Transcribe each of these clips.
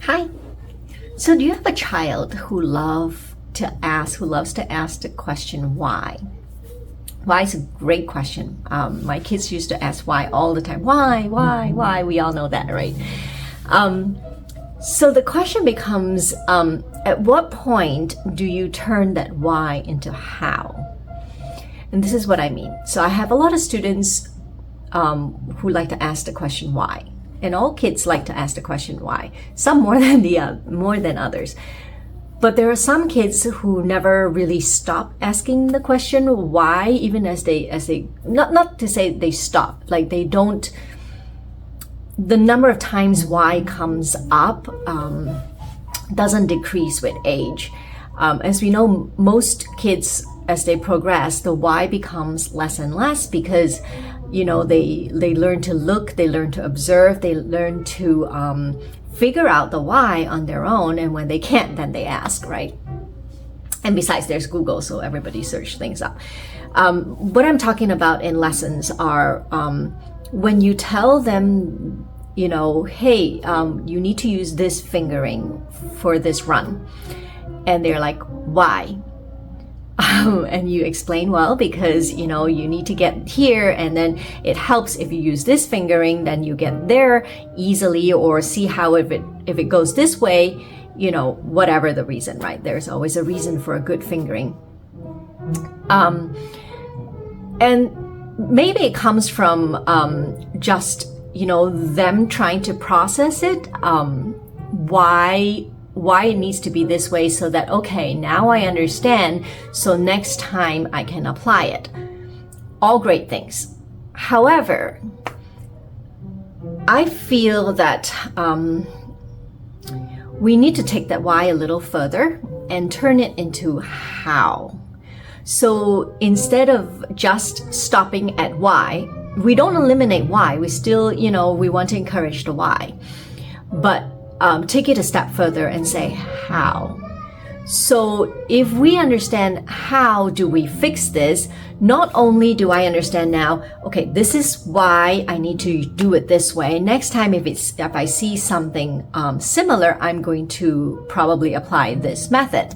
Hi. So do you have a child who loves to ask the question why? Why is a great question. My kids used to ask why all the time. Why? We all know that, right? So the question becomes, at what point do you turn that why into how? And this is what I mean. So I have a lot of students who like to ask the question why. And all kids like to ask the question why. Some more than others. But there are some kids who never really stop asking the question why, even as they not to say they stop, like they don't. The number of times why comes up doesn't decrease with age. As we know, most kids, as they progress, the why becomes less and less because they learn to look, they learn to observe, they learn to figure out the why on their own, and when they can't, then they ask, right? And besides, there's Google, so everybody search things up. What I'm talking about in lessons are when you tell them, hey, you need to use this fingering for this run, and they're like, why? And you explain, well, because you need to get here, and then it helps if you use this fingering, then you get there easily, or see how if it goes this way, whatever the reason, right? There's always a reason for a good fingering. And maybe it comes from just them trying to process it, why it needs to be this way, so that, okay, now I understand, so next time I can apply it. All great things. However, I feel that we need to take that why a little further and turn it into how. So instead of just stopping at why, we don't eliminate why. We still, we want to encourage the why. But take it a step further and say how. So if we understand how do we fix this, not only do I understand now, okay, this is why I need to do it this way. Next time if I see something similar, I'm going to probably apply this method.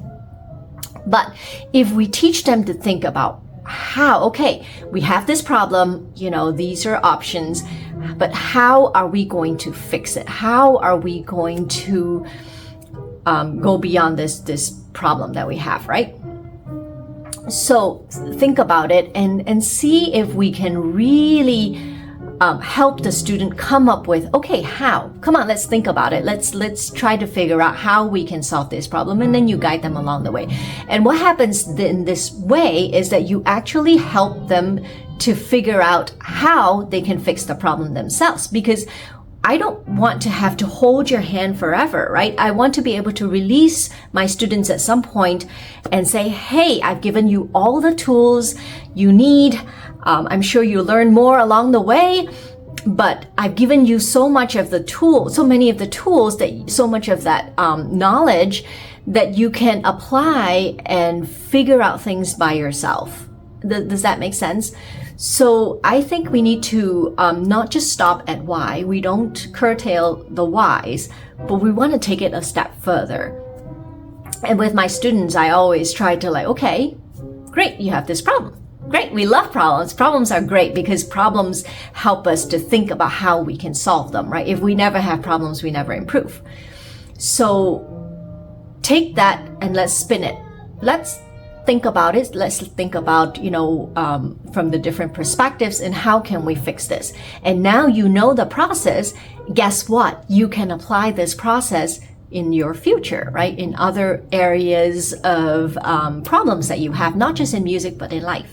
But if we teach them to think about how, okay, we have this problem, these are options, but how are we going to fix it? How are we going to go beyond this problem that we have, right? So think about it and see if we can really help the student come up with, okay, how? Come on, let's think about it. Let's try to figure out how we can solve this problem, and then you guide them along the way. And what happens in this way is that you actually help them to figure out how they can fix the problem themselves, because I don't want to have to hold your hand forever, right? I want to be able to release my students at some point and say, hey, I've given you all the tools you need. I'm sure you learn more along the way, but I've given you so many of the tools, so much of that knowledge that you can apply and figure out things by yourself. Does that make sense? So I think we need to not just stop at why. We don't curtail the whys, but we want to take it a step further. And with my students, I always try to okay, great, you have this problem. Great, we love problems. Problems are great because problems help us to think about how we can solve them, right? If we never have problems, we never improve. So take that and let's spin it. Let's think about it. Let's think about, from the different perspectives and how can we fix this? And now you know the process. Guess what? You can apply this process in your future, right? In other areas of problems that you have, not just in music, but in life.